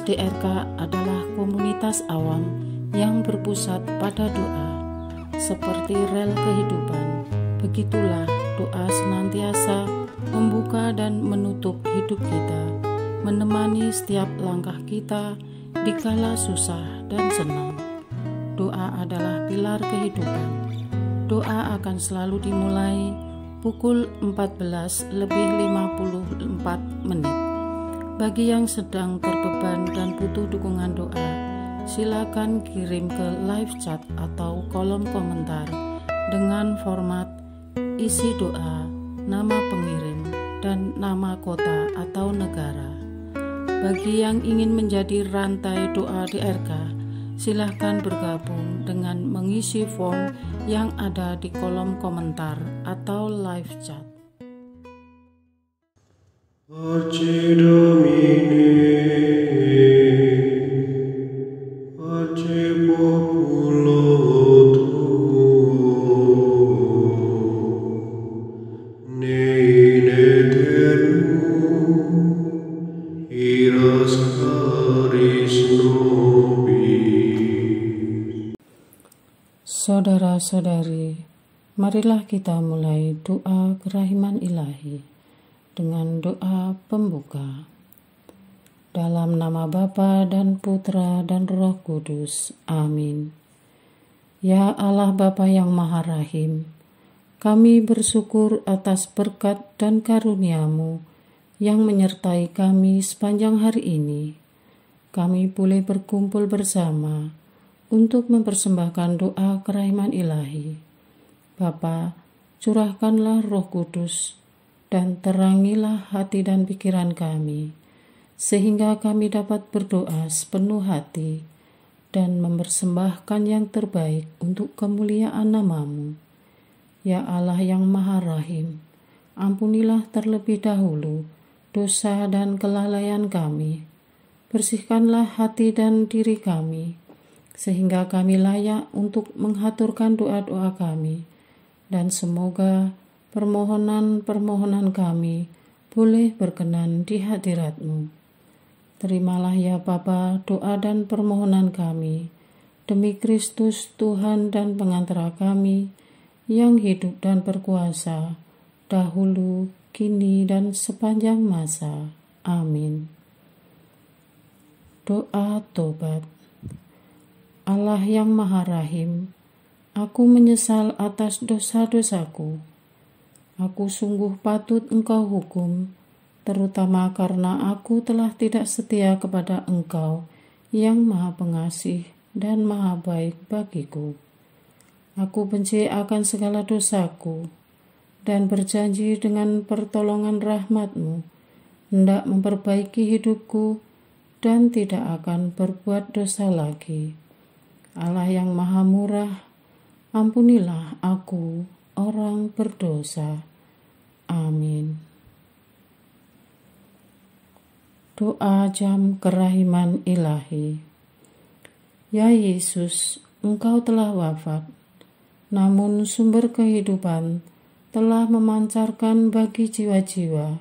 DRK adalah komunitas awam yang berpusat pada doa. Seperti rel kehidupan, begitulah doa senantiasa membuka dan menutup hidup kita, menemani setiap langkah kita di kala susah dan senang. Doa adalah pilar kehidupan. Doa akan selalu dimulai pukul 14:54. Bagi yang sedang terbeban dan butuh dukungan doa, silakan kirim ke live chat atau kolom komentar dengan format isi doa, nama pengirim, dan nama kota atau negara. Bagi yang ingin menjadi rantai doa DRK, silakan bergabung dengan mengisi form yang ada di kolom komentar atau live chat. Orce Domine, orce populo tuo, ne in aeternum iras caris nobis. Saudara-saudari, marilah kita mulai doa kerahiman ilahi dengan doa pembuka. Dalam nama Bapa dan Putra dan Roh Kudus. Amin. Ya Allah Bapa yang Maha Rahim, kami bersyukur atas berkat dan karunia-Mu yang menyertai kami sepanjang hari ini. Kami boleh berkumpul bersama untuk mempersembahkan doa kerahiman ilahi. Bapa, curahkanlah Roh Kudus dan terangilah hati dan pikiran kami, sehingga kami dapat berdoa sepenuh hati dan mempersembahkan yang terbaik untuk kemuliaan nama-Mu. Ya Allah yang Maha Rahim, ampunilah terlebih dahulu dosa dan kelalaian kami. Bersihkanlah hati dan diri kami, sehingga kami layak untuk menghaturkan doa-doa kami, dan semoga permohonan-permohonan kami boleh berkenan di hadirat-Mu. Terimalah ya Bapa doa dan permohonan kami, demi Kristus Tuhan dan pengantara kami, yang hidup dan berkuasa, dahulu, kini, dan sepanjang masa. Amin. Doa tobat. Allah yang Maha Rahim, aku menyesal atas dosa-dosaku. Aku sungguh patut Engkau hukum, terutama karena aku telah tidak setia kepada Engkau yang Maha Pengasih dan Maha Baik bagiku. Aku benci akan segala dosaku dan berjanji dengan pertolongan rahmat-Mu hendak memperbaiki hidupku dan tidak akan berbuat dosa lagi. Allah yang Maha Murah, ampunilah aku, orang berdosa. Amin. Doa jam kerahiman ilahi. Ya Yesus, Engkau telah wafat, namun sumber kehidupan telah memancarkan bagi jiwa-jiwa,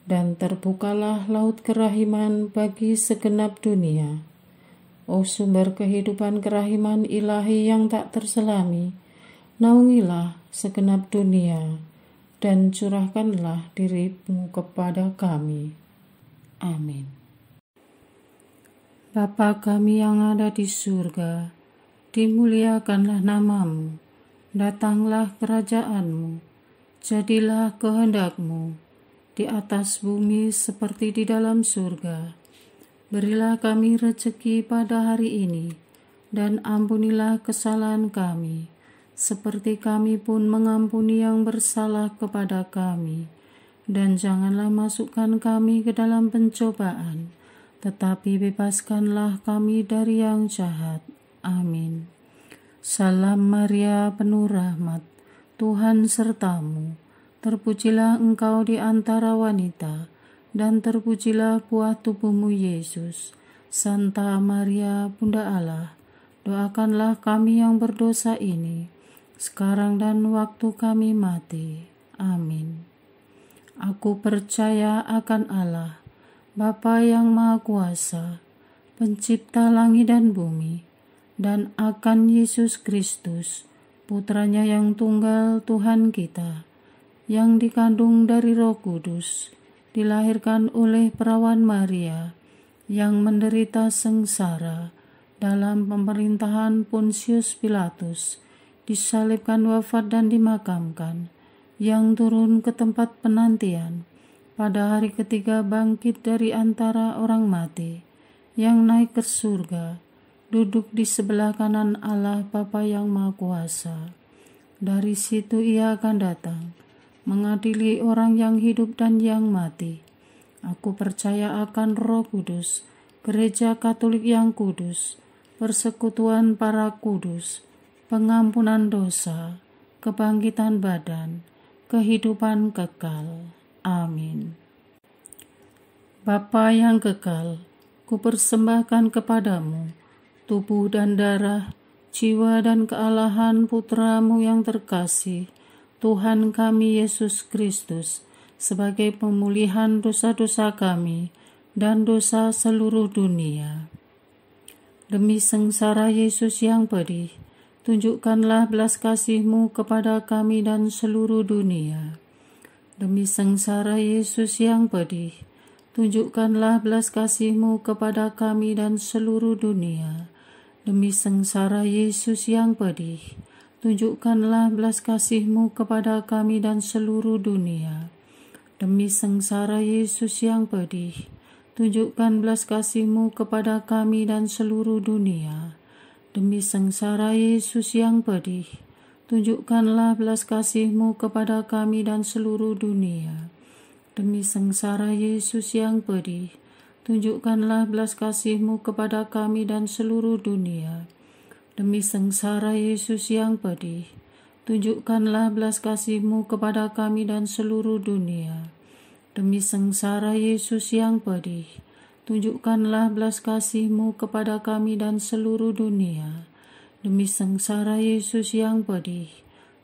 dan terbukalah laut kerahiman bagi segenap dunia. O sumber kehidupan kerahiman ilahi yang tak terselami, naungilah segenap dunia, dan curahkanlah diri-Mu kepada kami. Amin. Bapa kami yang ada di surga, dimuliakanlah nama-Mu, datanglah kerajaan-Mu, jadilah kehendak-Mu, di atas bumi seperti di dalam surga. Berilah kami rezeki pada hari ini, dan ampunilah kesalahan kami, seperti kami pun mengampuni yang bersalah kepada kami. Dan janganlah masukkan kami ke dalam pencobaan, tetapi bebaskanlah kami dari yang jahat. Amin. Salam Maria, penuh rahmat, Tuhan serta-Mu. Terpujilah Engkau di antara wanita, dan terpujilah buah tubuh-Mu Yesus. Santa Maria, Bunda Allah, doakanlah kami yang berdosa ini, sekarang dan waktu kami mati. Amin. Aku percaya akan Allah, Bapa yang Maha Kuasa, pencipta langit dan bumi, dan akan Yesus Kristus, Putranya yang tunggal Tuhan kita, yang dikandung dari Roh Kudus, dilahirkan oleh perawan Maria, yang menderita sengsara dalam pemerintahan Pontius Pilatus, disalibkan, wafat dan dimakamkan, yang turun ke tempat penantian, pada hari ketiga bangkit dari antara orang mati, yang naik ke surga, duduk di sebelah kanan Allah Bapa yang Maha Kuasa. Dari situ Ia akan datang, mengadili orang yang hidup dan yang mati. Aku percaya akan Roh Kudus, Gereja Katolik yang kudus, persekutuan para kudus, pengampunan dosa, kebangkitan badan, kehidupan kekal. Amin. Bapa yang kekal, kupersembahkan kepadamu tubuh dan darah, jiwa dan kealahan Putra-Mu yang terkasih, Tuhan kami Yesus Kristus, sebagai pemulihan dosa-dosa kami dan dosa seluruh dunia. Demi sengsara Yesus yang pedih, tunjukkanlah belas kasih-Mu kepada kami dan seluruh dunia. Demi sengsara Yesus yang pedih, tunjukkanlah belas kasih-Mu kepada kami dan seluruh dunia. Demi sengsara Yesus yang pedih, tunjukkanlah belas kasih-Mu kepada kami dan seluruh dunia. Demi sengsara Yesus yang pedih, tunjukkan belas kasih-Mu kepada kami dan seluruh dunia. Demi sengsara Yesus yang pedih, tunjukkanlah belas kasih-Mu kepada kami dan seluruh dunia. Demi sengsara Yesus yang pedih, tunjukkanlah belas kasih-Mu kepada kami dan seluruh dunia. Demi sengsara Yesus yang pedih, tunjukkanlah belas kasih-Mu kepada kami dan seluruh dunia. Demi sengsara Yesus yang pedih, tunjukkanlah belas kasih-Mu kepada kami dan seluruh dunia. Demi sengsara Yesus yang pedih,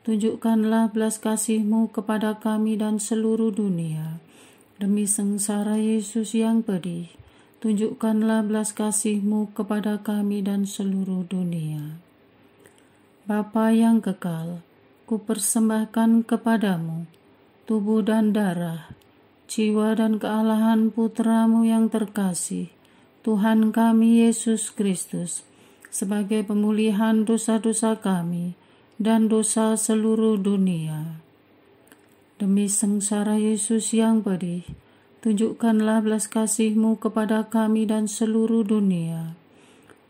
tunjukkanlah belas kasih-Mu kepada kami dan seluruh dunia. Demi sengsara Yesus yang pedih, tunjukkanlah belas kasih-Mu kepada kami dan seluruh dunia. Bapa yang kekal, kupersembahkan kepadamu tubuh dan darah, jiwa dan kealahan Putra-Mu yang terkasih, Tuhan kami Yesus Kristus, sebagai pemulihan dosa-dosa kami dan dosa seluruh dunia. Demi sengsara Yesus yang pedih, tunjukkanlah belas kasih-Mu kepada kami dan seluruh dunia.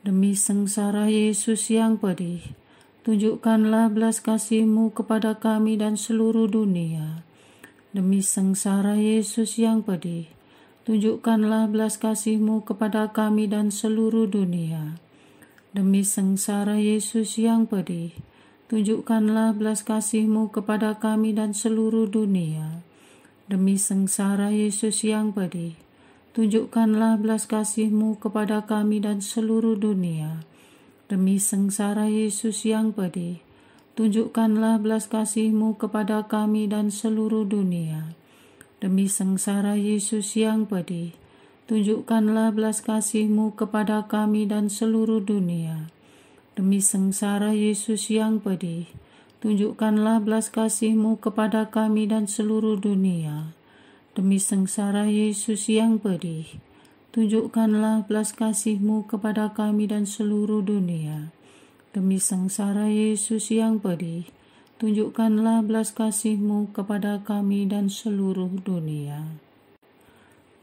Demi sengsara Yesus yang pedih, tunjukkanlah belas kasih-Mu kepada kami dan seluruh dunia. Demi sengsara Yesus yang pedih, tunjukkanlah belas kasih-Mu kepada kami dan seluruh dunia. Demi sengsara Yesus yang pedih, tunjukkanlah belas kasih-Mu kepada kami dan seluruh dunia. Demi sengsara Yesus yang pedih, tunjukkanlah belas kasih-Mu kepada kami dan seluruh dunia. Demi sengsara Yesus yang pedih, tunjukkanlah belas kasih-Mu kepada kami dan seluruh dunia. Demi sengsara Yesus yang pedih, tunjukkanlah belas kasih-Mu kepada kami dan seluruh dunia. Demi sengsara Yesus yang pedih, tunjukkanlah belas kasih-Mu kepada kami dan seluruh dunia. Demi sengsara Yesus yang pedih, tunjukkanlah belas kasih-Mu kepada kami dan seluruh dunia. Demi sengsara Yesus yang pedih, tunjukkanlah belas kasih-Mu kepada kami dan seluruh dunia.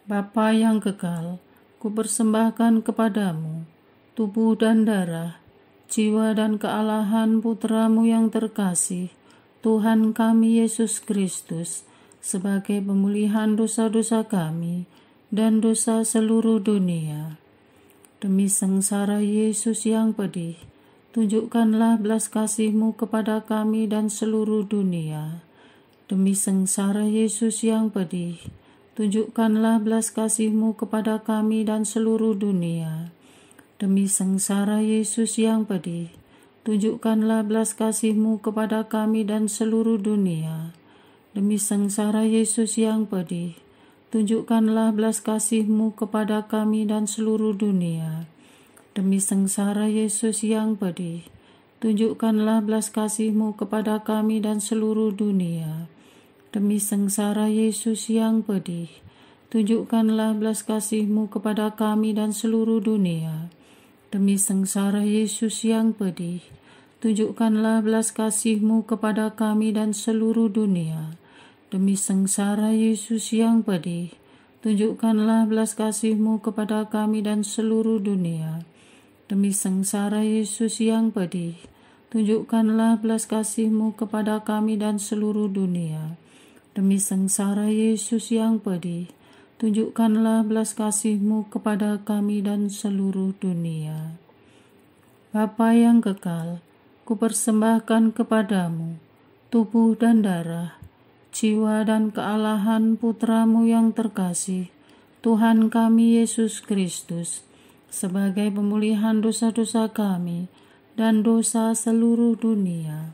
Bapa yang kekal, kupersembahkan kepadamu tubuh dan darah, jiwa dan kealahan Putra-Mu yang terkasih, Tuhan kami Yesus Kristus, sebagai pemulihan dosa-dosa kami dan dosa seluruh dunia. Demi sengsara Yesus yang pedih, tunjukkanlah belas kasih-Mu kepada kami dan seluruh dunia. Demi sengsara Yesus yang pedih, tunjukkanlah belas kasih-Mu kepada kami dan seluruh dunia. Demi sengsara Yesus yang pedih, tunjukkanlah belas kasih-Mu kepada kami dan seluruh dunia. Demi sengsara Yesus yang pedih, tunjukkanlah belas kasih-Mu kepada kami dan seluruh dunia. Demi sengsara Yesus yang pedih, tunjukkanlah belas kasih-Mu kepada kami dan seluruh dunia. Demi sengsara Yesus yang pedih, tunjukkanlah belas kasih-Mu kepada kami dan seluruh dunia. Demi sengsara Yesus yang pedih, tunjukkanlah belas kasih-Mu kepada kami dan seluruh dunia. Demi sengsara Yesus yang pedih, tunjukkanlah belas kasih-Mu kepada kami dan seluruh dunia. Demi sengsara Yesus yang pedih, tunjukkanlah belas kasih-Mu kepada kami dan seluruh dunia. Demi sengsara Yesus yang pedih, tunjukkanlah belas kasih-Mu kepada kami dan seluruh dunia. Bapa yang kekal, kupersembahkan kepadamu tubuh dan darah, jiwa dan kealahan Putra-Mu yang terkasih, Tuhan kami Yesus Kristus, sebagai pemulihan dosa-dosa kami dan dosa seluruh dunia.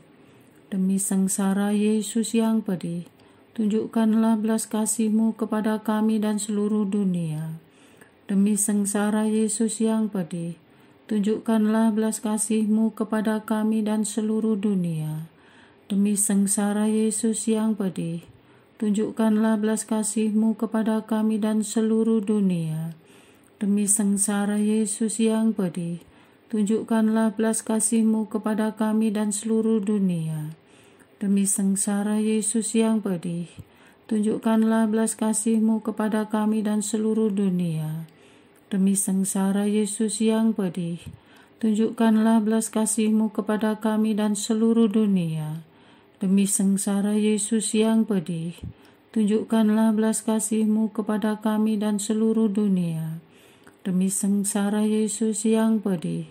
Demi sengsara Yesus yang pedih, tunjukkanlah belas kasih-Mu kepada kami dan seluruh dunia. Demi sengsara Yesus yang pedih, tunjukkanlah belas kasih-Mu kepada kami dan seluruh dunia. Demi sengsara Yesus yang pedih, tunjukkanlah belas kasih-Mu kepada kami dan seluruh dunia. Demi sengsara Yesus yang pedih, tunjukkanlah belas kasih-Mu kepada kami dan seluruh dunia. Demi sengsara Yesus yang pedih, tunjukkanlah belas kasih-Mu kepada kami dan seluruh dunia. Demi sengsara Yesus yang pedih, tunjukkanlah belas kasih-Mu kepada kami dan seluruh dunia. Demi sengsara Yesus yang pedih, tunjukkanlah belas kasih-Mu kepada kami dan seluruh dunia. Demi sengsara Yesus yang pedih,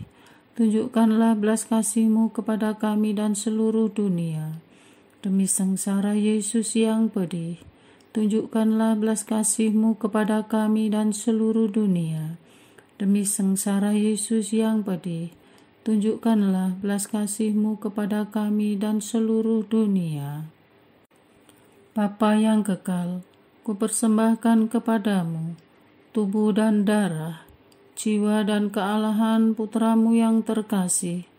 tunjukkanlah belas kasih-Mu kepada kami dan seluruh dunia. Demi sengsara Yesus yang pedih, tunjukkanlah belas kasih-Mu kepada kami dan seluruh dunia. Demi sengsara Yesus yang pedih, tunjukkanlah belas kasih-Mu kepada kami dan seluruh dunia. Bapa yang kekal, kupersembahkan kepadamu tubuh dan darah, jiwa dan kealahan Putra-Mu yang terkasih,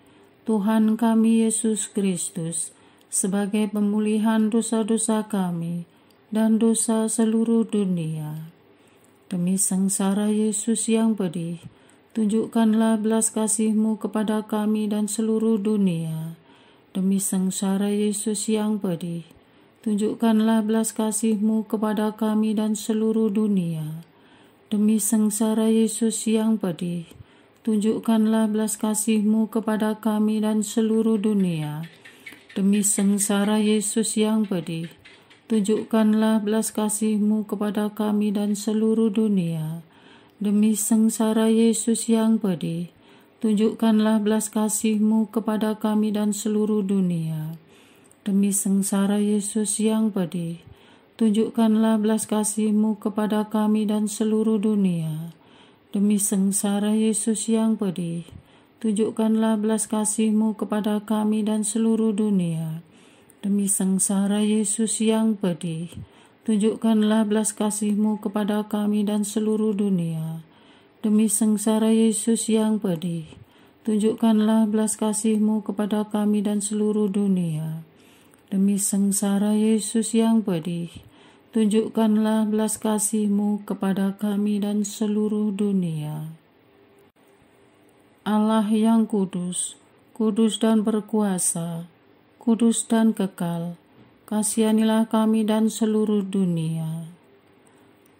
Tuhan kami Yesus Kristus, sebagai pemulihan dosa-dosa kami dan dosa seluruh dunia. Demi sengsara Yesus yang pedih, tunjukkanlah belas kasih-Mu kepada kami dan seluruh dunia. Demi sengsara Yesus yang pedih, tunjukkanlah belas kasih-Mu kepada kami dan seluruh dunia. Demi sengsara Yesus yang pedih, tunjukkanlah belas kasih-Mu kepada kami dan seluruh dunia. Demi sengsara Yesus yang pedih, tunjukkanlah belas kasih-Mu kepada kami dan seluruh dunia. Demi sengsara Yesus yang pedih, tunjukkanlah belas kasih-Mu kepada kami dan seluruh dunia. Demi sengsara Yesus yang pedih, tunjukkanlah belas kasih-Mu kepada kami dan seluruh dunia. Demi sengsara Yesus yang pedih, tunjukkanlah belas kasih-Mu kepada kami dan seluruh dunia. Demi sengsara Yesus yang pedih, tunjukkanlah belas kasih-Mu kepada kami dan seluruh dunia. Demi sengsara Yesus yang pedih, tunjukkanlah belas kasih-Mu kepada kami dan seluruh dunia. Demi sengsara Yesus yang pedih, tunjukkanlah belas kasih-Mu kepada kami dan seluruh dunia. Allah yang kudus, kudus dan berkuasa, kudus dan kekal, kasihanilah kami dan seluruh dunia.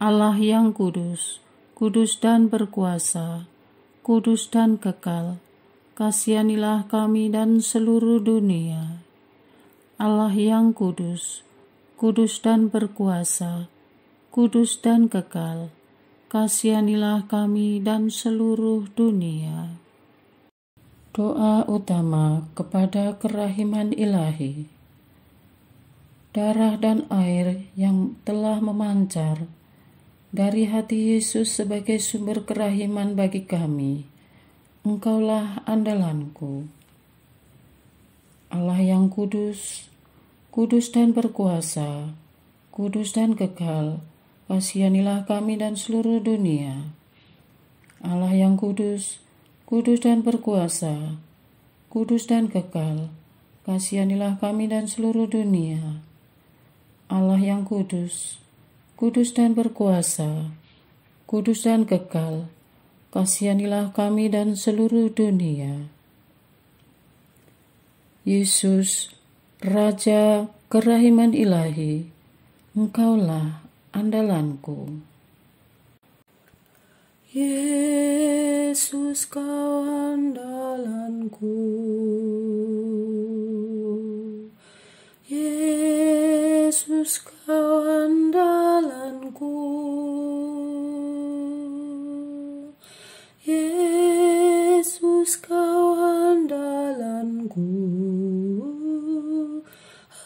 Allah yang kudus, kudus dan berkuasa, kudus dan kekal, kasihanilah kami dan seluruh dunia. Allah yang kudus, kudus dan berkuasa, kudus dan kekal, kasihanilah kami dan seluruh dunia. Doa utama kepada kerahiman ilahi. Darah dan air yang telah memancar dari hati Yesus sebagai sumber kerahiman bagi kami, Engkaulah andalanku. Allah yang kudus, kudus dan berkuasa, kudus dan kekal, kasihanilah kami dan seluruh dunia. Allah yang kudus, kudus dan berkuasa, kudus dan kekal, kasihanilah kami dan seluruh dunia. Allah yang kudus, kudus dan berkuasa, kudus dan kekal, kasihanilah kami dan seluruh dunia. Yesus, Raja kerahiman ilahi, Engkaulah andalanku. Yesus, Kau andalanku. Yesus, Kau andalanku. Yesus, Kau andalanku.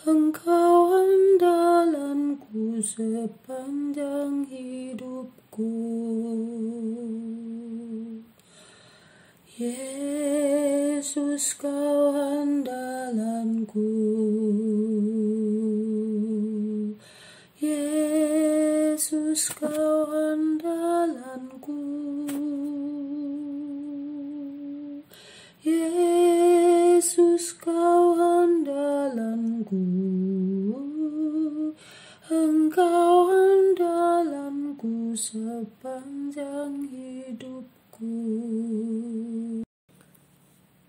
Engkau andalanku sepanjang hidupku. Yesus, Kau andalanku. Yesus, Kau andalanku. Yesus, Kau andalanku. Engkau andalanku sepanjang hidupku.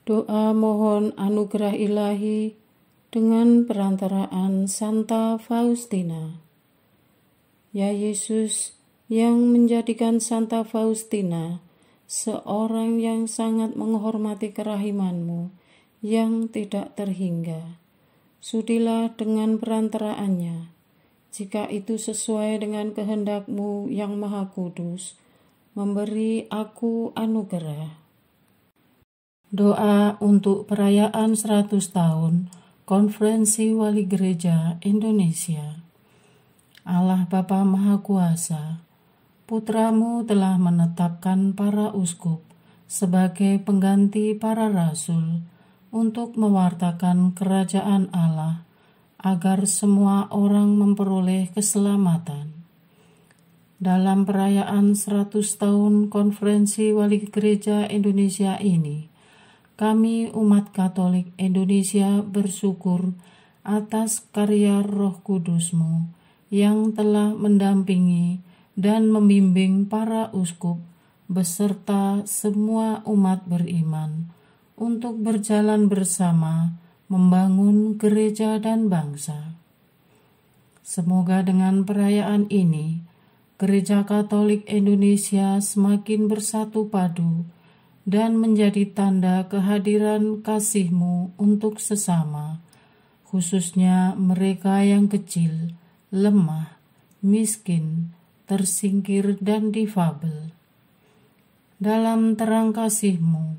Doa mohon anugerah ilahi dengan perantaraan Santa Faustina. Ya Yesus, yang menjadikan Santa Faustina seorang yang sangat menghormati kerahiman-Mu yang tidak terhingga, sudilah dengan perantaraannya, jika itu sesuai dengan kehendak-Mu yang maha kudus, memberi aku anugerah. Doa untuk perayaan 100 tahun Konferensi Wali Gereja Indonesia. Allah Bapa Maha Kuasa, Putra-Mu telah menetapkan para uskup sebagai pengganti para rasul untuk mewartakan kerajaan Allah agar semua orang memperoleh keselamatan. Dalam perayaan 100 tahun Konferensi Wali Gereja Indonesia ini, kami umat Katolik Indonesia bersyukur atas karya Roh Kudus-Mu yang telah mendampingi dan membimbing para uskup beserta semua umat beriman untuk berjalan bersama membangun gereja dan bangsa. Semoga dengan perayaan ini, Gereja Katolik Indonesia semakin bersatu padu dan menjadi tanda kehadiran kasih-Mu untuk sesama, khususnya mereka yang kecil, lemah, miskin, tersingkir, dan difabel. Dalam terang kasih-Mu,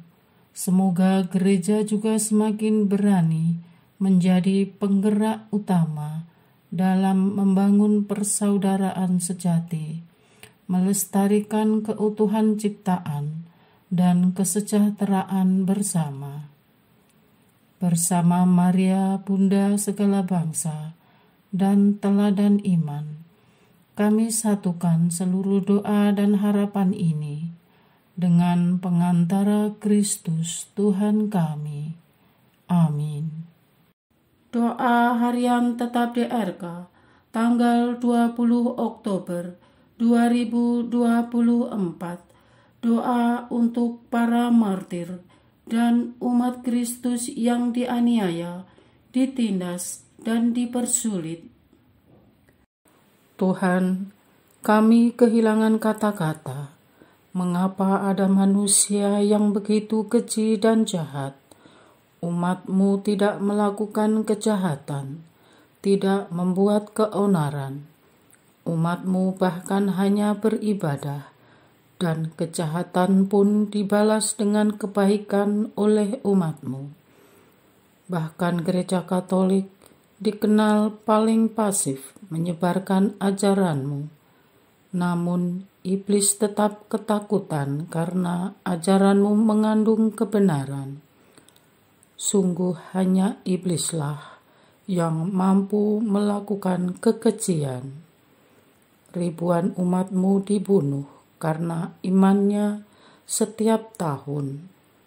semoga gereja juga semakin berani menjadi penggerak utama dalam membangun persaudaraan sejati, melestarikan keutuhan ciptaan, dan kesejahteraan bersama. Bersama Maria, Bunda segala bangsa, dan teladan iman, kami satukan seluruh doa dan harapan ini dengan pengantara Kristus Tuhan kami. Amin. Doa harian tetap DRK, tanggal 20 Oktober 2024. Doa untuk para martir dan umat Kristus yang dianiaya, ditindas, dan dipersulit. Tuhan, kami kehilangan kata-kata. Mengapa ada manusia yang begitu keji dan jahat? Umat-Mu tidak melakukan kejahatan, tidak membuat keonaran. Umat-Mu bahkan hanya beribadah, dan kejahatan pun dibalas dengan kebaikan oleh umat-Mu. Bahkan Gereja Katolik dikenal paling pasif menyebarkan ajaran-Mu. Namun, iblis tetap ketakutan karena ajaran-Mu mengandung kebenaran. Sungguh hanya iblislah yang mampu melakukan kekejian. Ribuan umat-Mu dibunuh karena imannya setiap tahun,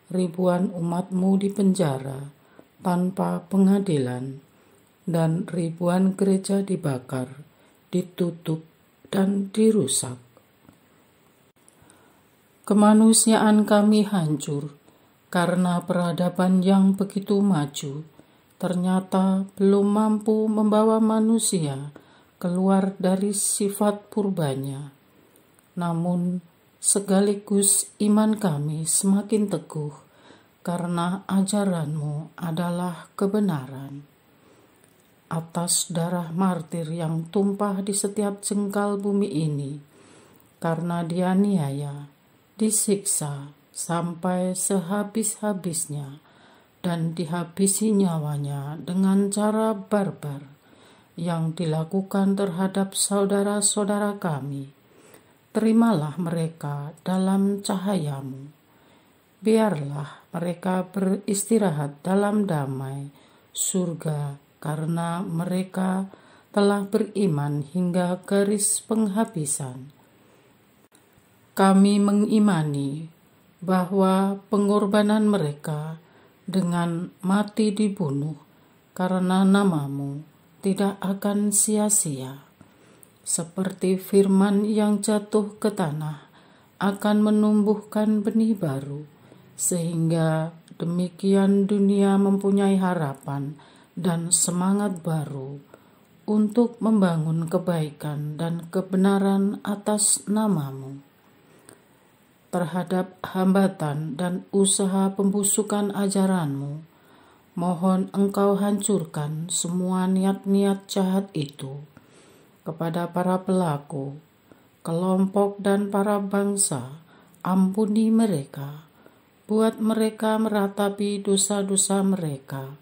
ribuan umat-Mu dipenjara tanpa pengadilan, dan ribuan gereja dibakar, ditutup, dan dirusak. Kemanusiaan kami hancur karena peradaban yang begitu maju ternyata belum mampu membawa manusia keluar dari sifat purbanya. Namun, sekaligus iman kami semakin teguh karena ajaran-Mu adalah kebenaran. Atas darah martir yang tumpah di setiap jengkal bumi ini, karena dianiaya, disiksa sampai sehabis-habisnya, dan dihabisi nyawanya dengan cara barbar yang dilakukan terhadap saudara-saudara kami. Terimalah mereka dalam cahaya-Mu. Biarlah mereka beristirahat dalam damai surga, karena mereka telah beriman hingga garis penghabisan. Kami mengimani bahwa pengorbanan mereka dengan mati dibunuh karena nama-Mu tidak akan sia-sia. Seperti firman yang jatuh ke tanah akan menumbuhkan benih baru, sehingga demikian dunia mempunyai harapan dan semangat baru untuk membangun kebaikan dan kebenaran atas nama-Mu. Terhadap hambatan dan usaha pembusukan ajaran-Mu, mohon Engkau hancurkan semua niat-niat jahat itu. Kepada para pelaku, kelompok dan para bangsa, ampuni mereka. Buat mereka meratapi dosa-dosa mereka,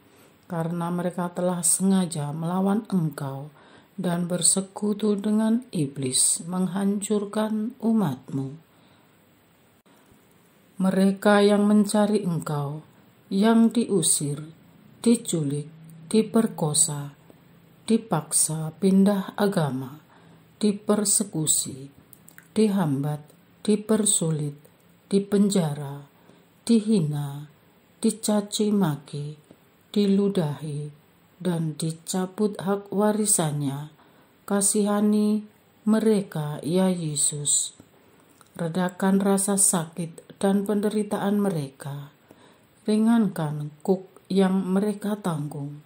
karena mereka telah sengaja melawan Engkau dan bersekutu dengan iblis menghancurkan umat-Mu. Mereka yang mencari Engkau, yang diusir, diculik, diperkosa, dipaksa pindah agama, dipersekusi, dihambat, dipersulit, dipenjara, dihina, dicaci maki, diludahi, dan dicabut hak warisannya. Kasihani mereka, ya Yesus. Redakan rasa sakit dan penderitaan mereka. Ringankan kuk yang mereka tanggung.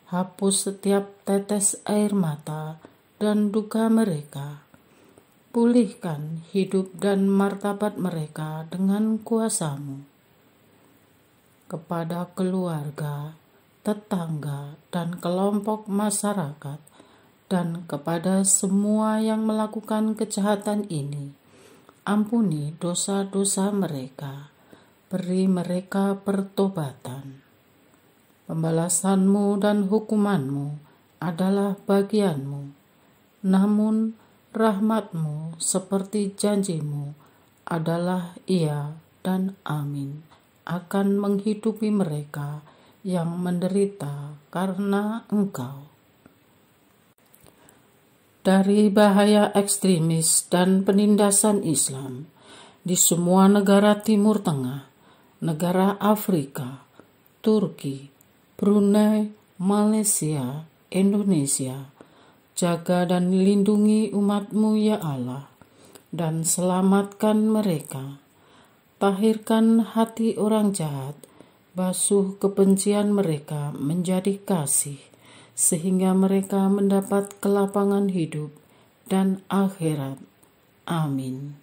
Hapus setiap tetes air mata dan duka mereka. Pulihkan hidup dan martabat mereka dengan kuasa-Mu. Kepada keluarga, tetangga, dan kelompok masyarakat, dan kepada semua yang melakukan kejahatan ini, ampuni dosa-dosa mereka, beri mereka pertobatan. Pembalasan-Mu dan hukuman-Mu adalah bagian-Mu, namun rahmat-Mu seperti janji-Mu adalah iya dan amin, akan menghidupi mereka yang menderita karena Engkau. Dari bahaya ekstremis dan penindasan Islam di semua negara Timur Tengah, negara Afrika, Turki, Brunei, Malaysia, Indonesia, jaga dan lindungi umat-Mu ya Allah, dan selamatkan mereka. Tahirkan hati orang jahat, basuh kebencian mereka menjadi kasih, sehingga mereka mendapat kelapangan hidup dan akhirat. Amin.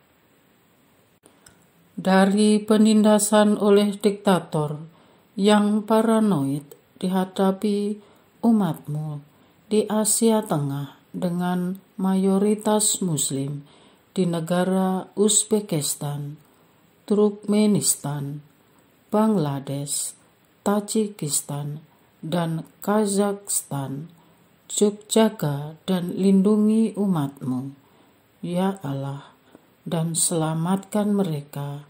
Dari penindasan oleh diktator yang paranoid dihadapi umat-Mu di Asia Tengah dengan mayoritas Muslim di negara Uzbekistan, Turkmenistan, Bangladesh, Tajikistan, dan Kazakhstan, jaga dan lindungi umat-Mu, ya Allah, dan selamatkan mereka.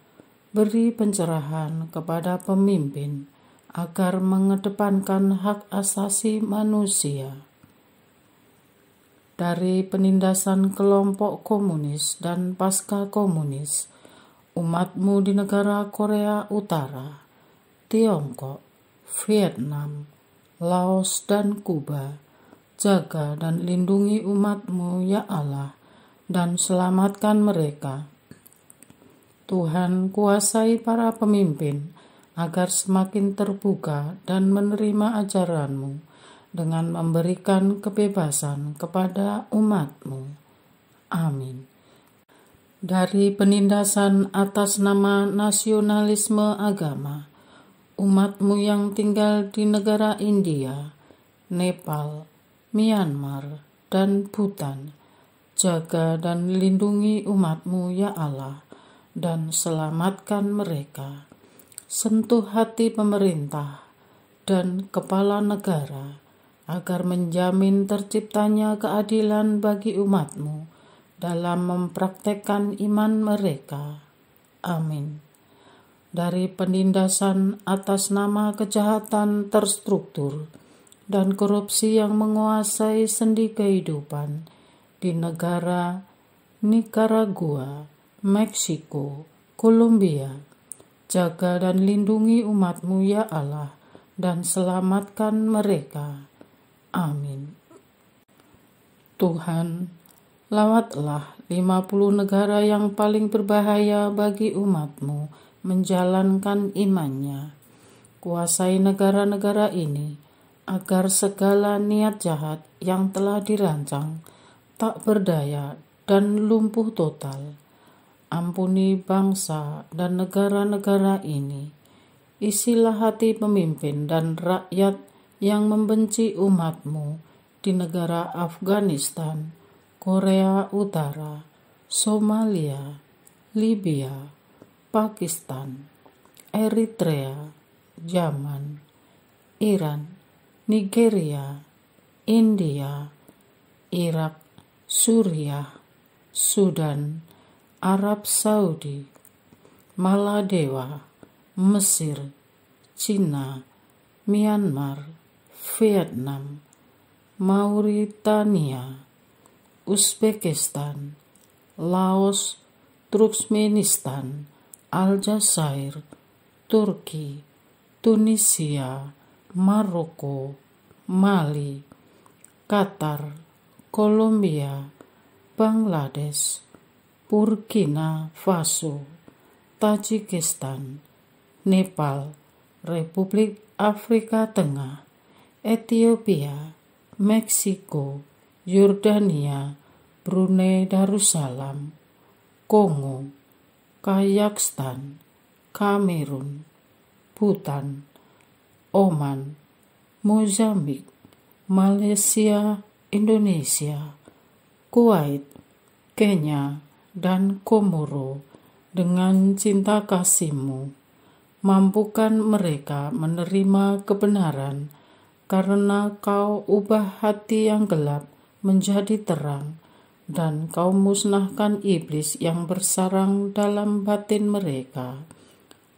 Beri pencerahan kepada pemimpin agar mengedepankan hak asasi manusia. Dari penindasan kelompok komunis dan pasca komunis, umatmu di negara Korea Utara, Tiongkok, Vietnam, Laos, dan Kuba. Jaga dan lindungi umatmu, ya Allah, dan selamatkan mereka. Tuhan, kuasai para pemimpin agar semakin terbuka dan menerima ajaranmu dengan memberikan kebebasan kepada umatmu. Amin. Dari penindasan atas nama nasionalisme agama, umatmu yang tinggal di negara India, Nepal, Myanmar, dan Bhutan, jaga dan lindungi umatmu, ya Allah, dan selamatkan mereka. Sentuh hati pemerintah dan kepala negara agar menjamin terciptanya keadilan bagi umatmu dalam mempraktekkan iman mereka. Amin. Dari penindasan atas nama kejahatan terstruktur dan korupsi yang menguasai sendi kehidupan di negara Nicaragua, Meksiko, Kolombia, jaga dan lindungi umatmu, ya Allah, dan selamatkan mereka. Amin. Tuhan, lawatlah 50 negara yang paling berbahaya bagi umatmu menjalankan imannya. Kuasai negara-negara ini agar segala niat jahat yang telah dirancang tak berdaya dan lumpuh total. Ampuni bangsa dan negara-negara ini. Isilah hati pemimpin dan rakyat yang membenci umatmu di negara Afghanistan, Korea Utara, Somalia, Libya, Pakistan, Eritrea, Yaman, Iran, Nigeria, India, Irak, Suriah, Sudan, Arab Saudi, Maladewa, Mesir, Cina, Myanmar, Vietnam, Mauritania, Uzbekistan, Laos, Turkmenistan, Aljazair, Turki, Tunisia, Maroko, Mali, Qatar, Kolombia, Bangladesh, Burkina Faso, Tajikistan, Nepal, Republik Afrika Tengah, Ethiopia, Meksiko, Yordania, Brunei Darussalam, Kongo, Kazakhstan, Kamerun, Bhutan, Oman, Mozambik, Malaysia, Indonesia, Kuwait, Kenya, dan Komoro dengan cinta kasih-Mu. Mampukan mereka menerima kebenaran karena Kau ubah hati yang gelap menjadi terang dan Kau musnahkan iblis yang bersarang dalam batin mereka.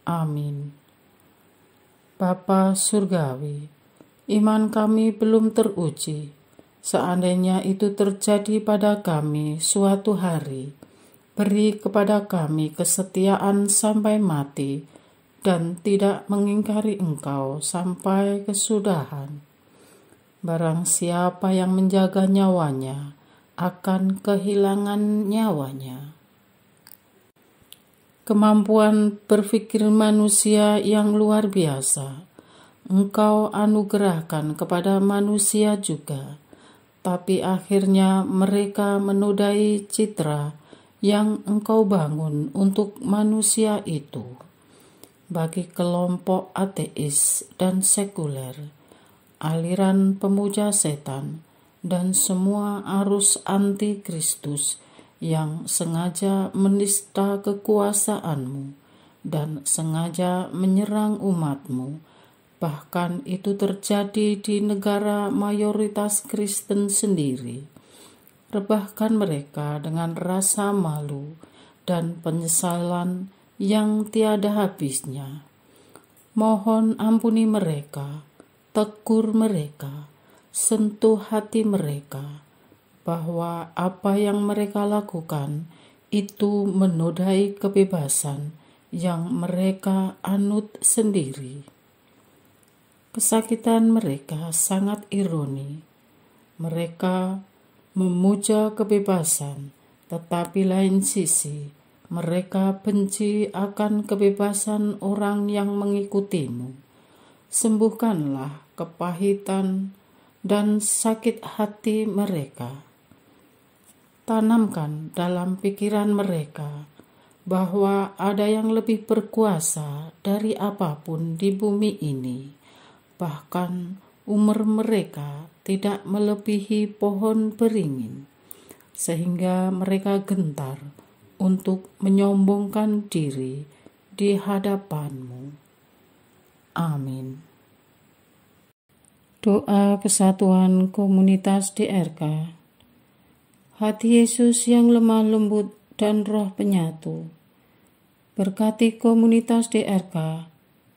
Amin. Bapa Surgawi, iman kami belum teruji. Seandainya itu terjadi pada kami suatu hari, beri kepada kami kesetiaan sampai mati dan tidak mengingkari Engkau sampai kesudahan. Barang siapa yang menjaga nyawanya akan kehilangan nyawanya. Kemampuan berpikir manusia yang luar biasa Engkau anugerahkan kepada manusia juga, tapi akhirnya mereka menodai citra yang Engkau bangun untuk manusia itu. Bagi kelompok ateis dan sekuler, aliran pemuja setan, dan semua arus anti-Kristus yang sengaja menista kekuasaan-Mu dan sengaja menyerang umat-Mu, bahkan itu terjadi di negara mayoritas Kristen sendiri. Rebahkan mereka dengan rasa malu dan penyesalan yang tiada habisnya. Mohon ampuni mereka, tegur mereka, sentuh hati mereka, bahwa apa yang mereka lakukan itu menodai kebebasan yang mereka anut sendiri. Kesakitan mereka sangat ironi. Mereka memuja kebebasan, tetapi lain sisi mereka benci akan kebebasan orang yang mengikutimu. Sembuhkanlah kepahitan dan sakit hati mereka. Tanamkan dalam pikiran mereka bahwa ada yang lebih berkuasa dari apapun di bumi ini. Bahkan umur mereka tidak melebihi pohon beringin, sehingga mereka gentar untuk menyombongkan diri di hadapanmu. Amin. Doa kesatuan komunitas DRK. Hati Yesus yang lemah lembut dan roh penyatu, berkati komunitas DRK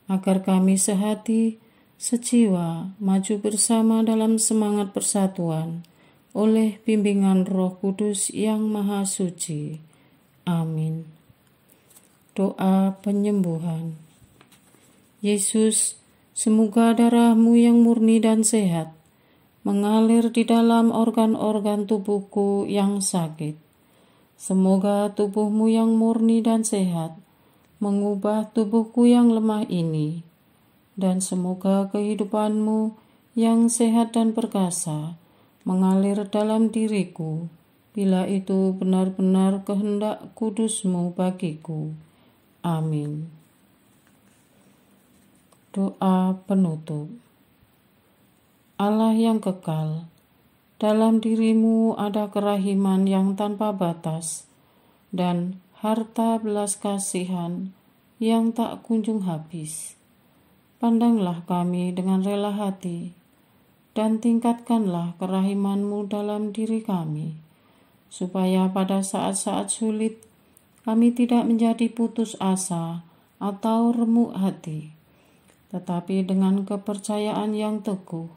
agar kami sehati, sejiwa, maju bersama dalam semangat persatuan oleh bimbingan Roh Kudus yang Maha Suci. Amin. Doa penyembuhan. Yesus, semoga darah-Mu yang murni dan sehat mengalir di dalam organ-organ tubuhku yang sakit. Semoga tubuh-Mu yang murni dan sehat mengubah tubuhku yang lemah ini, dan semoga kehidupan-Mu yang sehat dan perkasa mengalir dalam diriku, bila itu benar-benar kehendak kudus-Mu bagiku. Amin. Doa penutup. Allah yang kekal, dalam diri-Mu ada kerahiman yang tanpa batas dan harta belas kasihan yang tak kunjung habis. Pandanglah kami dengan rela hati dan tingkatkanlah kerahiman-Mu dalam diri kami, supaya pada saat-saat sulit kami tidak menjadi putus asa atau remuk hati, tetapi dengan kepercayaan yang teguh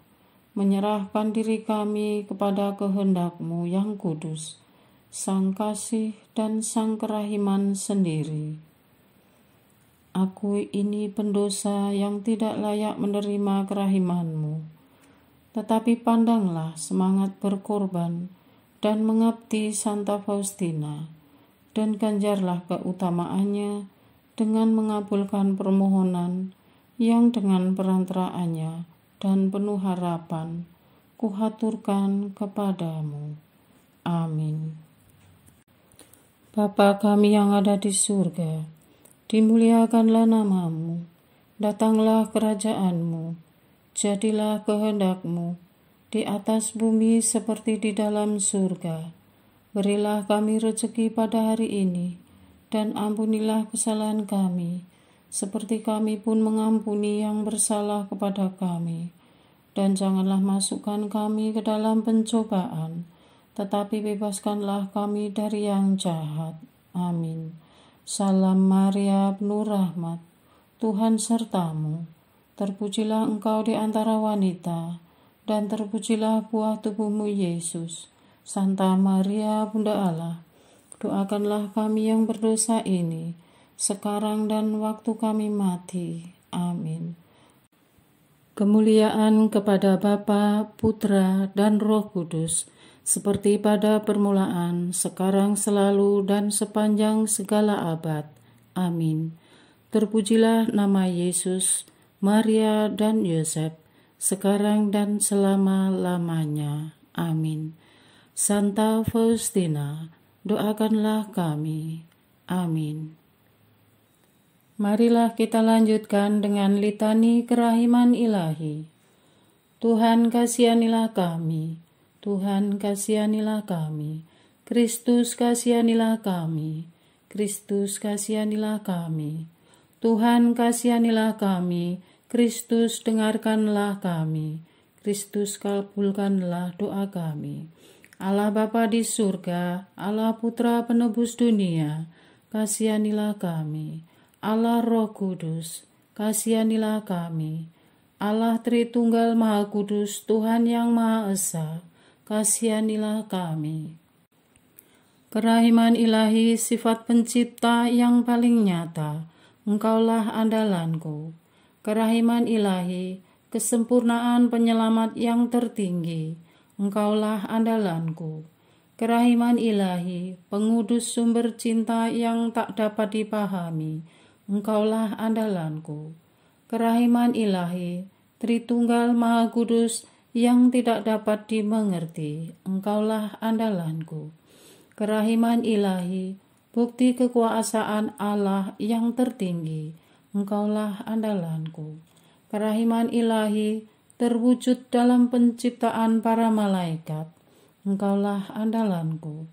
menyerahkan diri kami kepada kehendak-Mu yang kudus, Sang Kasih dan Sang Kerahiman sendiri. Aku ini pendosa yang tidak layak menerima kerahiman-Mu, tetapi pandanglah semangat berkorban dan mengabdi Santa Faustina, dan ganjarlah keutamaannya dengan mengabulkan permohonan yang dengan perantaraannya dan penuh harapan kuhaturkan kepadamu. Amin. Bapa kami yang ada di surga, dimuliakanlah nama-Mu, datanglah kerajaan-Mu, jadilah kehendak-Mu di atas bumi seperti di dalam surga. Berilah kami rezeki pada hari ini, dan ampunilah kesalahan kami, seperti kami pun mengampuni yang bersalah kepada kami. Dan janganlah masukkan kami ke dalam pencobaan, tetapi bebaskanlah kami dari yang jahat. Amin. Salam Maria, penuh rahmat, Tuhan sertamu. Terpujilah engkau di antara wanita, dan terpujilah buah tubuh-Mu Yesus. Santa Maria, Bunda Allah, doakanlah kami yang berdosa ini, sekarang dan waktu kami mati. Amin. Kemuliaan kepada Bapa, Putra, dan Roh Kudus, seperti pada permulaan, sekarang, selalu, dan sepanjang segala abad. Amin. Terpujilah nama Yesus, Maria, dan Yosef, sekarang dan selama-lamanya. Amin. Santa Faustina, doakanlah kami. Amin. Marilah kita lanjutkan dengan litani kerahiman ilahi. Tuhan kasihanilah kami, Tuhan kasihanilah kami, Kristus kasihanilah kami, Kristus kasihanilah kami, Tuhan kasihanilah kami, Kristus dengarkanlah kami, Kristus kabulkanlah doa kami. Allah Bapa di surga, Allah Putra penebus dunia, kasihanilah kami. Allah Roh Kudus, kasihanilah kami. Allah Tritunggal Maha Kudus, Tuhan yang Maha Esa, kasihanilah kami. Kerahiman ilahi, sifat pencipta yang paling nyata, Engkaulah andalanku. Kerahiman ilahi, kesempurnaan penyelamat yang tertinggi, Engkaulah andalanku. Kerahiman ilahi, pengudus sumber cinta yang tak dapat dipahami, Engkaulah andalanku. Kerahiman ilahi, Tritunggal Maha Kudus yang tidak dapat dimengerti, Engkaulah andalanku. Kerahiman ilahi, bukti kekuasaan Allah yang tertinggi, Engkaulah andalanku. Kerahiman ilahi, terwujud dalam penciptaan para malaikat, Engkaulah andalanku.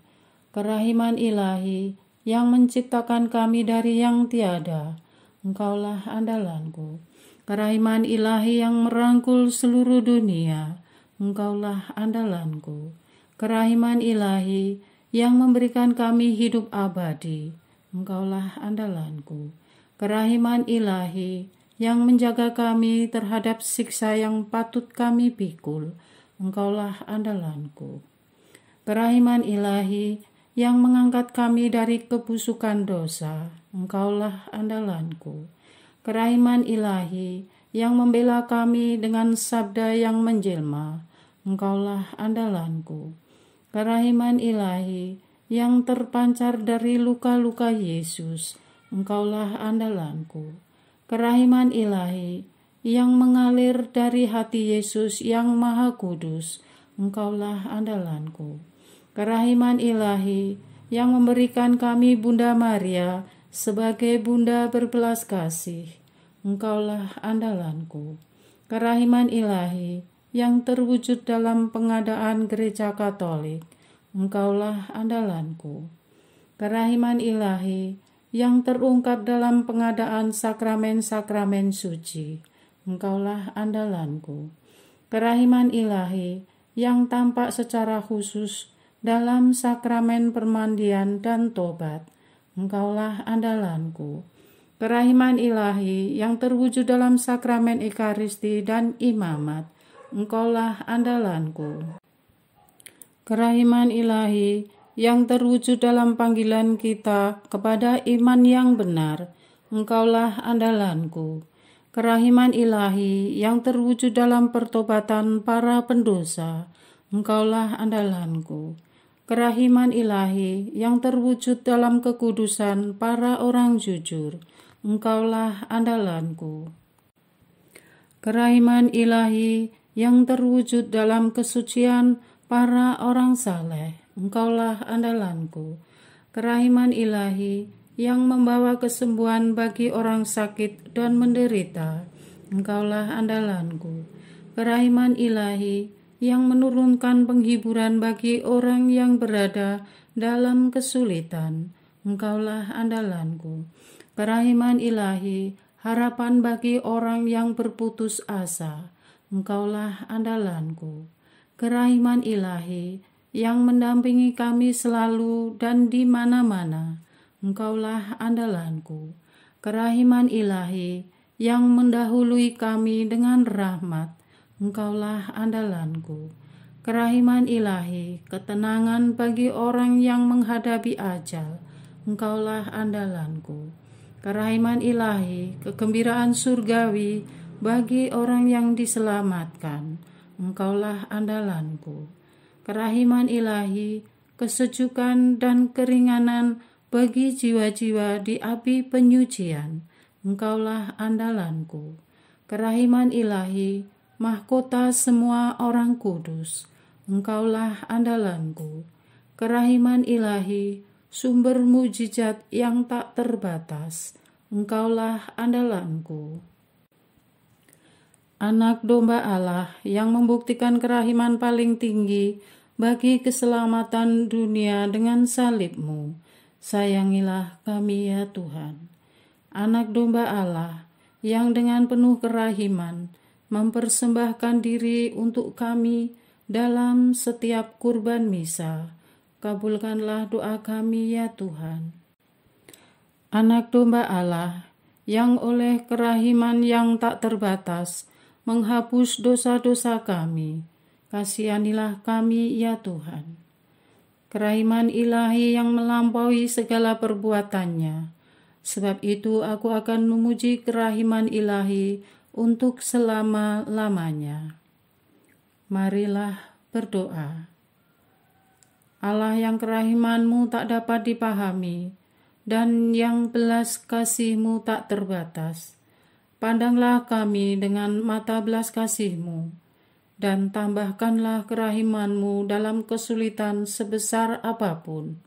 Kerahiman ilahi, yang menciptakan kami dari yang tiada, Engkaulah andalanku. Kerahiman ilahi yang merangkul seluruh dunia, Engkaulah andalanku. Kerahiman ilahi yang memberikan kami hidup abadi, Engkaulah andalanku. Kerahiman ilahi yang menjaga kami terhadap siksa yang patut kami pikul, Engkaulah andalanku. Kerahiman ilahi yang mengangkat kami dari kebusukan dosa, Engkaulah andalanku. Kerahiman ilahi yang membela kami dengan sabda yang menjelma, Engkaulah andalanku. Kerahiman ilahi yang terpancar dari luka-luka Yesus, Engkaulah andalanku. Kerahiman ilahi yang mengalir dari hati Yesus yang Maha Kudus, Engkaulah andalanku. Kerahiman ilahi yang memberikan kami Bunda Maria sebagai Bunda berbelas kasih, Engkaulah andalanku. Kerahiman ilahi yang terwujud dalam pengadaan gereja Katolik, Engkaulah andalanku. Kerahiman ilahi yang terungkap dalam pengadaan sakramen-sakramen suci, Engkaulah andalanku. Kerahiman ilahi yang tampak secara khusus dalam sakramen permandian dan tobat, Engkaulah andalanku. Kerahiman ilahi yang terwujud dalam sakramen Ekaristi dan imamat, Engkaulah andalanku. Kerahiman ilahi yang terwujud dalam panggilan kita kepada iman yang benar, Engkaulah andalanku. Kerahiman ilahi yang terwujud dalam pertobatan para pendosa, Engkaulah andalanku. Kerahiman ilahi yang terwujud dalam kekudusan para orang jujur, Engkaulah andalanku. Kerahiman ilahi yang terwujud dalam kesucian para orang saleh, Engkaulah andalanku. Kerahiman ilahi yang membawa kesembuhan bagi orang sakit dan menderita, Engkaulah andalanku. Kerahiman ilahi yang menurunkan penghiburan bagi orang yang berada dalam kesulitan, Engkaulah andalanku. Kerahiman ilahi, harapan bagi orang yang berputus asa, Engkaulah andalanku. Kerahiman ilahi yang mendampingi kami selalu dan di mana-mana, Engkaulah andalanku. Kerahiman ilahi yang mendahului kami dengan rahmat, Engkaulah andalanku. Kerahiman ilahi, ketenangan bagi orang yang menghadapi ajal, Engkaulah andalanku. Kerahiman ilahi, kegembiraan surgawi bagi orang yang diselamatkan, Engkaulah andalanku. Kerahiman ilahi, kesejukan dan keringanan bagi jiwa-jiwa di api penyucian, Engkaulah andalanku. Kerahiman ilahi, mahkota semua orang kudus, Engkaulah andalanku. Kerahiman ilahi, sumber mujizat yang tak terbatas, Engkaulah andalanku. Anak domba Allah yang membuktikan kerahiman paling tinggi bagi keselamatan dunia dengan salib-Mu, sayangilah kami ya Tuhan. Anak domba Allah yang dengan penuh kerahiman mempersembahkan diri untuk kami dalam setiap kurban misa, kabulkanlah doa kami ya Tuhan. Anak domba Allah yang oleh kerahiman yang tak terbatas menghapus dosa-dosa kami, kasihanilah kami ya Tuhan. kerahiman ilahi yang melampaui segala perbuatannya. Sebab itu aku akan memuji kerahiman ilahi untuk selama-lamanya. Marilah berdoa. Allah yang kerahiman-Mu tak dapat dipahami, dan yang belas kasih-Mu tak terbatas. Pandanglah kami dengan mata belas kasih-Mu, dan tambahkanlah kerahiman-Mu dalam kesulitan sebesar apapun.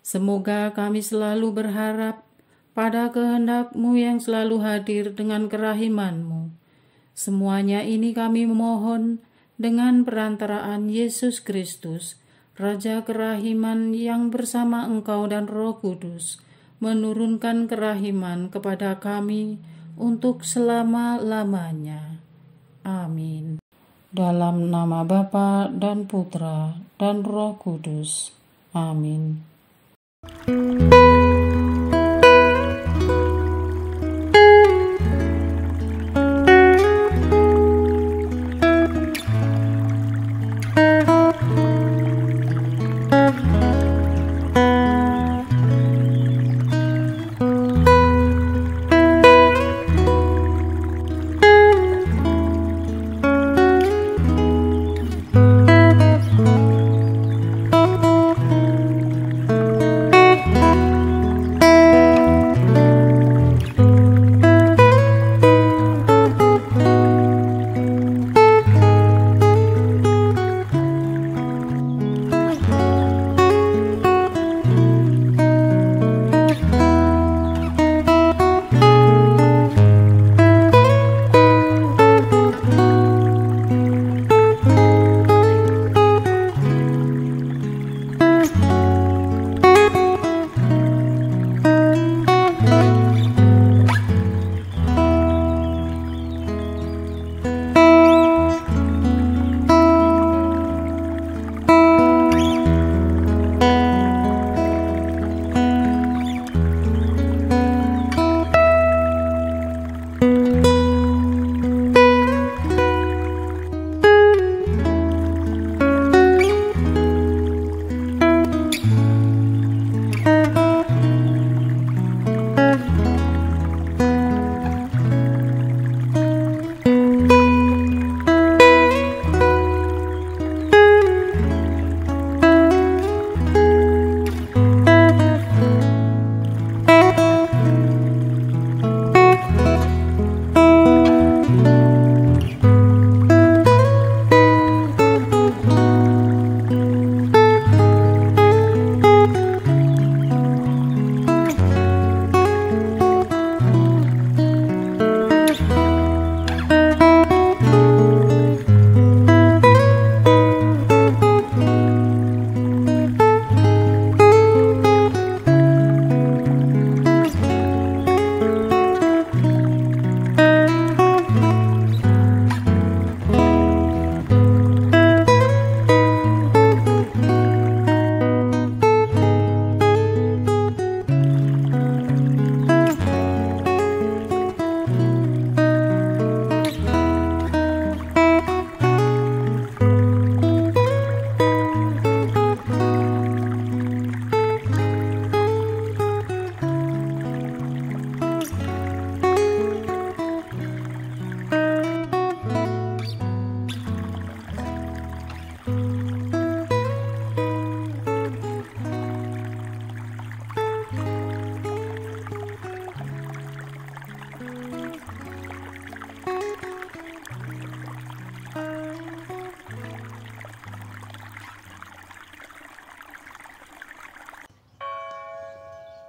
Semoga kami selalu berharap pada kehendak-Mu yang selalu hadir dengan kerahiman-Mu. Semuanya ini kami memohon dengan perantaraan Yesus Kristus, Raja kerahiman yang bersama Engkau dan Roh Kudus, menurunkan kerahiman kepada kami untuk selama-lamanya. Amin. Dalam nama Bapa dan Putra dan Roh Kudus. Amin.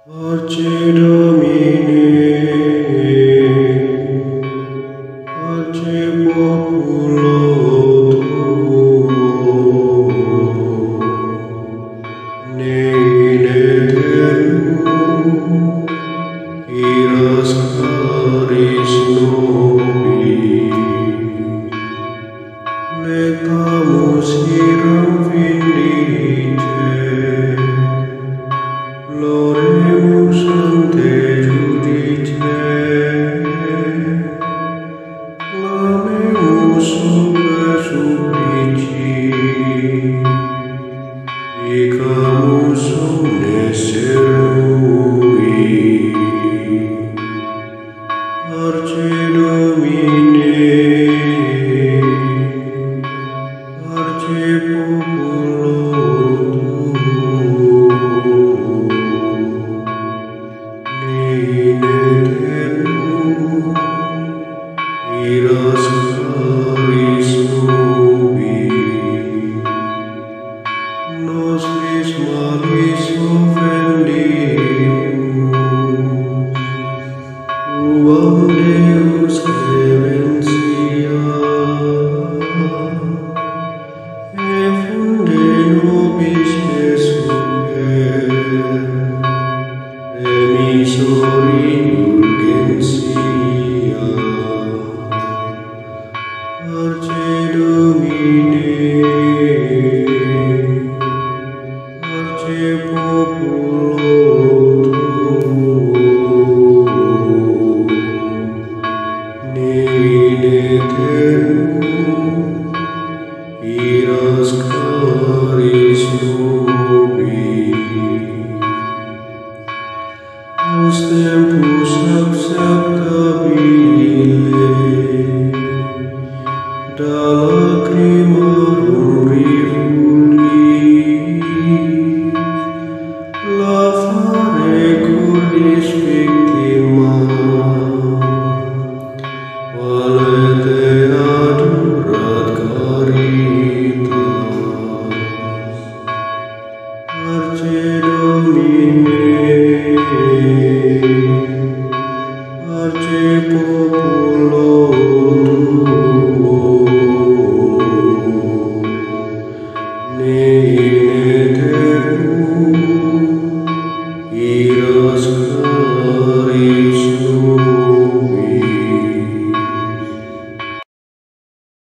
Pace Domine, pace populo tuo, ne in aeternum iras caris nobis, lectamus iram vindice, Loremus ante judice, clamemus super supplici, Iras